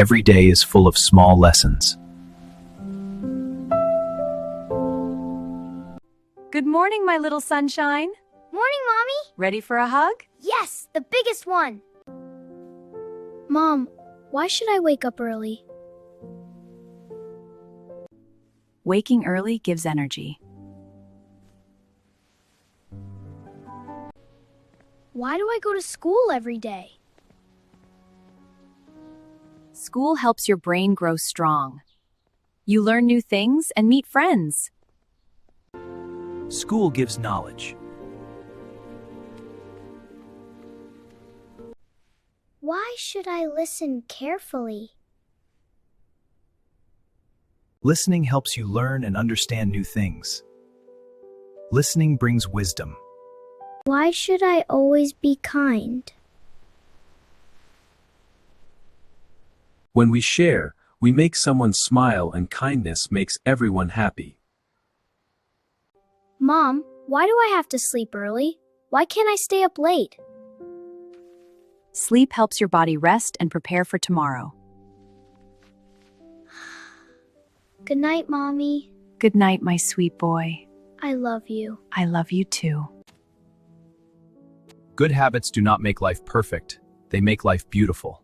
Every day is full of small lessons. Good morning, my little sunshine. Morning, Mommy. Ready for a hug? Yes, the biggest one. Mom, why should I wake up early? Waking early gives energy. Why do I go to school every day? School helps your brain grow strong. You learn new things and meet friends. School gives knowledge. Why should I listen carefully? Listening helps you learn and understand new things. Listening brings wisdom. Why should I always be kind? When we share, we make someone smile, and kindness makes everyone happy. Mom, why do I have to sleep early? Why can't I stay up late? Sleep helps your body rest and prepare for tomorrow. Good night, Mommy. Good night, my sweet boy. I love you. I love you too. Good habits do not make life perfect, they make life beautiful.